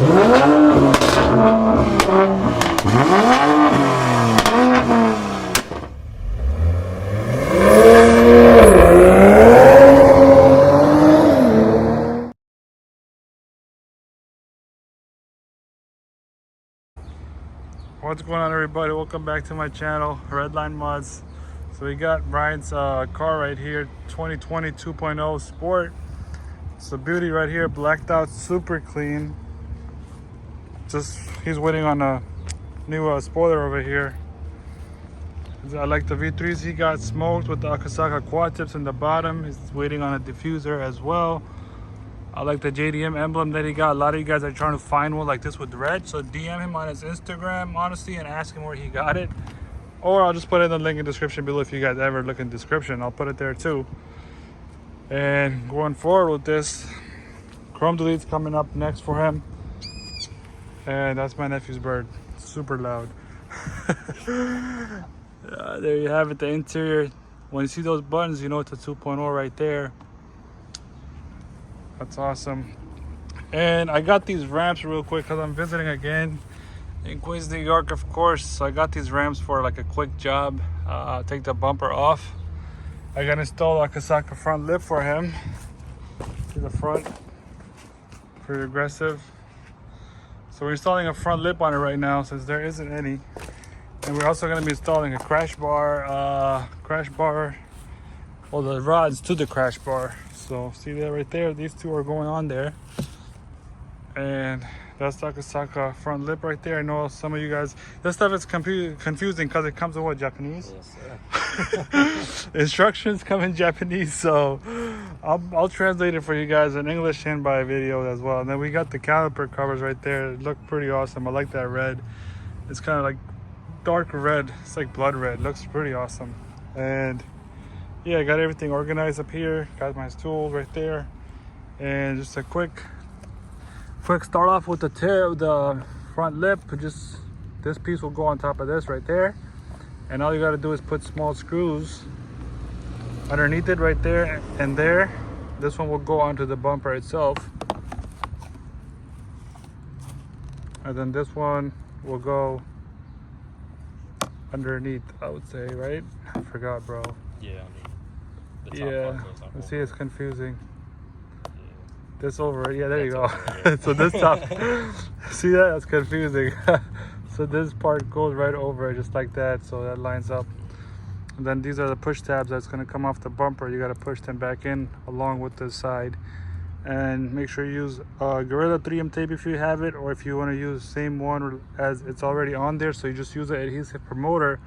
What's going on, everybody? Welcome back to my channel, RedLineMods. So we got Brian's car right here, 2020 2.0 Sport. It's a beauty right here, blacked out, super clean. Just he's waiting on a new spoiler over here. I like the V3s he got smoked with the Akasaka quad tips in the bottom. He's waiting on a diffuser as well. I like the JDM emblem that he got. A lot of you guys are trying to find one like this with red, so DM him on his Instagram, honestly, and ask him where he got it. Or I'll just put it in the link in the description below if you guys ever look in the description. I'll put it there too. And going forward with this, Chrome Delete's coming up next for him. And that's my nephew's bird. Super loud. There you have it, the interior. When you see those buttons, you know it's a 2.0 right there. That's awesome. And I got these ramps real quick because I'm visiting again in Queens, New York, of course. So I got these ramps for like a quick job. Take the bumper off. I got to install a Akasaka front lip for him. See the front? Pretty aggressive. So we're installing a front lip on it right now since there isn't any. And we're also going to be installing a crash bar. Well, the rods to the crash bar. So see that right there, these two are going on there. And that's the Akasaka front lip right there. I know some of you guys, this stuff is confusing because it comes in what, Japanese? Yes, sir. Instructions come in Japanese, so I'll translate it for you guys in English and by video as well. And then we got the caliper covers right there. It look pretty awesome. I like that red. It's kind of like dark red. It's like blood red. Looks pretty awesome. And yeah, I got everything organized up here. Got my tools right there. And just a quick start off with the front lip. Just this piece will go on top of this right there. And all you got to do is put small screws underneath it right there and there. This one will go onto the bumper itself. And then this one will go underneath, I would say, right? I forgot, bro. Yeah, yeah, let's see, it's confusing. Yeah. This over it, yeah, there you go. So this top, see that? That's confusing. So this part goes right over it, just like that, so that lines up. And then these are the push tabs that's going to come off the bumper. You got to push them back in along with the side. And make sure you use Gorilla 3M tape if you have it, or if you want to use the same one as it's already on there, so you just use the adhesive promoter.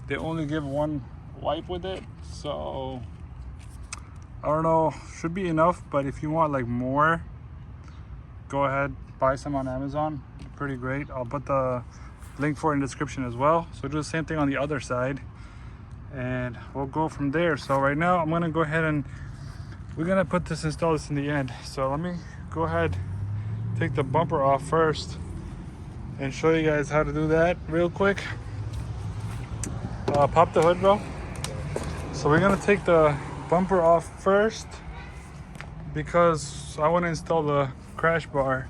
They only give one wipe with it, so I don't know, should be enough. But if you want like more, go ahead, buy some on Amazon. Pretty great. I'll put the link for it in the description as well. So do the same thing on the other side and we'll go from there. So right now I'm gonna go ahead and we're gonna install this in the end. So let me go ahead, take the bumper off first and show you guys how to do that real quick. Pop the hood, bro. So we're gonna take the bumper off first because I want to install the crash bar,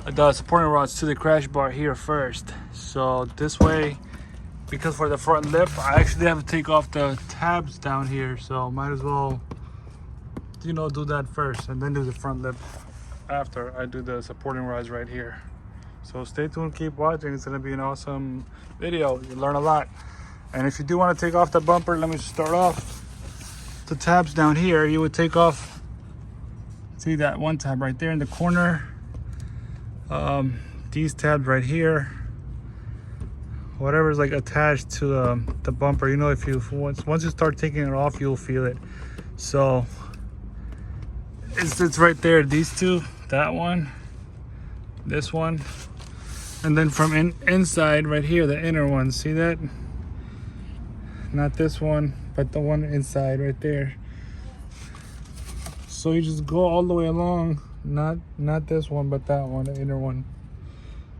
the supporting rods to the crash bar here first. So this way, because for the front lip, I actually have to take off the tabs down here. So might as well, you know, do that first and then do the front lip after I do the supporting rods right here. So stay tuned, keep watching. It's gonna be an awesome video. You learn a lot. And if you do want to take off the bumper, let me start off. The tabs down here, you would take off, see that one tab right there in the corner, these tabs right here, whatever's like attached to the bumper, you know, if you once you start taking it off, you'll feel it. So it's right there, these two, that one, this one, and then from inside right here, the inner one, see that? Not this one, but the one inside right there. So you just go all the way along, not this one, but that one, the inner one.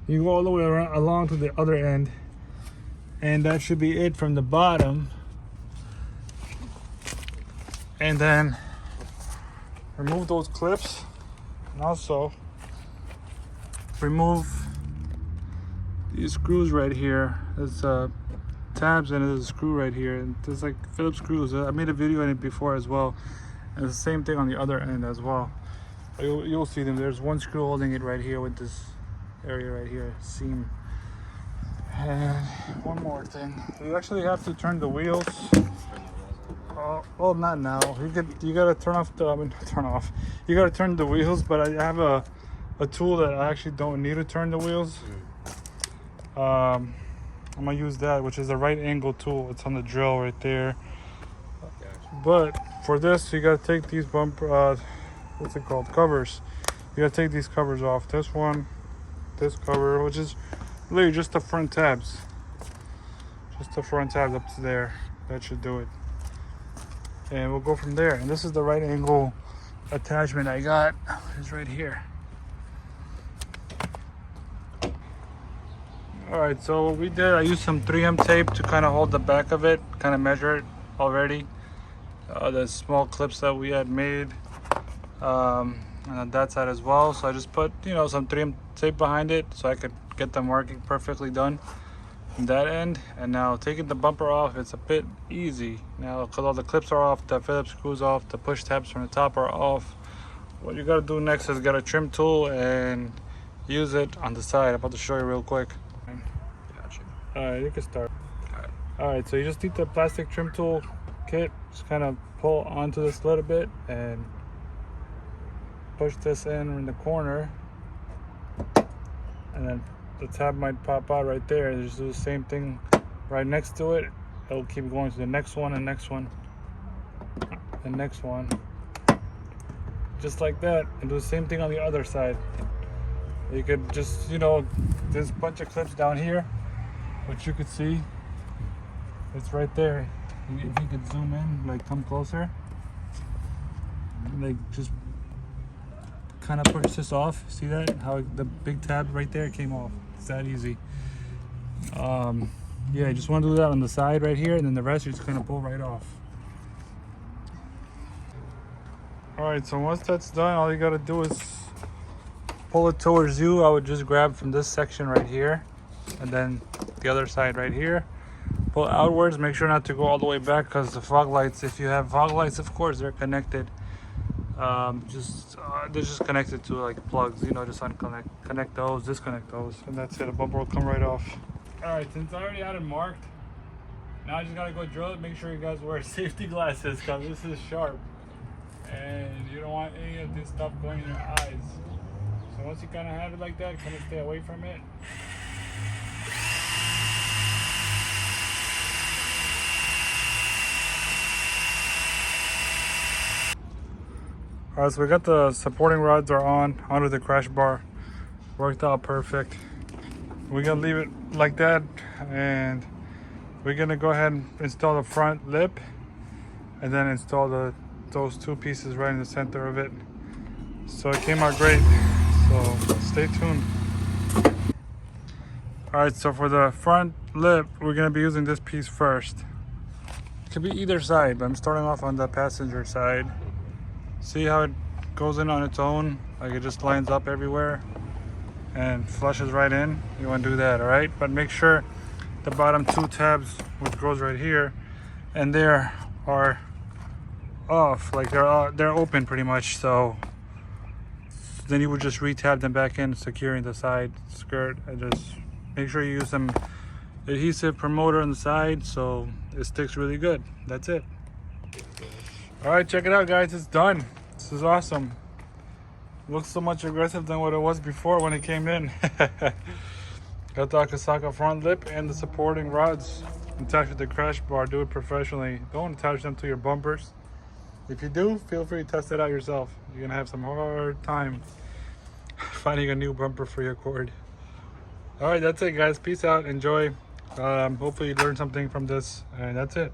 You go all the way around along to the other end, and that should be it from the bottom. And then remove those clips, and also remove these screws right here. There's tabs and there's a screw right here, and there's like Phillips screws. I made a video on it before as well, and it's the same thing on the other end as well. You'll see them. There's one screw holding it right here with this area right here, seam. And one more thing, you actually have to turn the wheels. Well, not now. You gotta turn off the, you gotta turn the wheels, but I have a tool that I actually don't need to turn the wheels. I'm gonna use that, which is a right angle tool. It's on the drill right there. But for this, you gotta take these bumper, what's it called, covers. You gotta take these covers off. This one, this cover, which is literally just the front tabs. Just the front tabs up to there. That should do it. And we'll go from there. And this is the right angle attachment I got. It's right here. All right, so what we did, I used some 3M tape to kind of hold the back of it, kind of measure it already. The small clips that we had made, and on that side as well. So I just put, some 3M tape behind it so I could get the marking perfectly done from that end. And now taking the bumper off, it's a bit easy now because all the clips are off, the Phillips screws off, the push tabs from the top are off. What you got to do next is get a trim tool and use it on the side. I'm about to show you real quick. All right, you can start. All right, so you just need the plastic trim tool kit. Just kind of pull onto this a little bit and push this in the corner, and then the tab might pop out right there. Just do the same thing right next to it. It'll keep going to the next one and next one, the next one, just like that, and do the same thing on the other side. You could just, there's a bunch of clips down here, which you could see. It's right there. If you could zoom in, like come closer, like just kind of push this off. See that? How the big tab right there came off. It's that easy. Yeah, you just want to do that on the side right here, and then the rest you're just gonna pull right off. All right, so once that's done, all you gotta do is pull it towards you. I would just grab from this section right here, and then the other side right here. Pull outwards. Make sure not to go all the way back, because the fog lights, if you have fog lights, of course they're connected. They're just connected to like plugs, just connect those, disconnect those, and that's it. A bumper will come right off. All right, since I already had it marked, now I just gotta go drill it. Make sure you guys wear safety glasses, because this is sharp and you don't want any of this stuff going in your eyes. So once you kind of have it like that, kind of stay away from it. All right, so we got the supporting rods are on under the crash bar. Worked out perfect. We're gonna leave it like that, and we're gonna go ahead and install the front lip, and then install those two pieces right in the center of it. So it came out great. So stay tuned. All right, so for the front lip, we're gonna be using this piece first. It could be either side, but I'm starting off on the passenger side. See how it goes in on its own? Like it just lines up everywhere and flushes right in. You want to do that, all right? But make sure the bottom two tabs, which goes right here and there, are off. Like they're open pretty much. So then you would just re-tab them back in, securing the side skirt, and just make sure you use some adhesive promoter on the side so it sticks really good. That's it. All right, check it out, guys. It's done. This is awesome. Looks so much aggressive than what it was before when it came in. Got the Akasaka front lip and the supporting rods attached with the crash bar. Do it professionally. Don't attach them to your bumpers. If you do, feel free to test it out yourself. You're gonna have some hard time finding a new bumper for your Accord. All right, that's it, guys. Peace out. Enjoy. Hopefully you learned something from this, and that's it.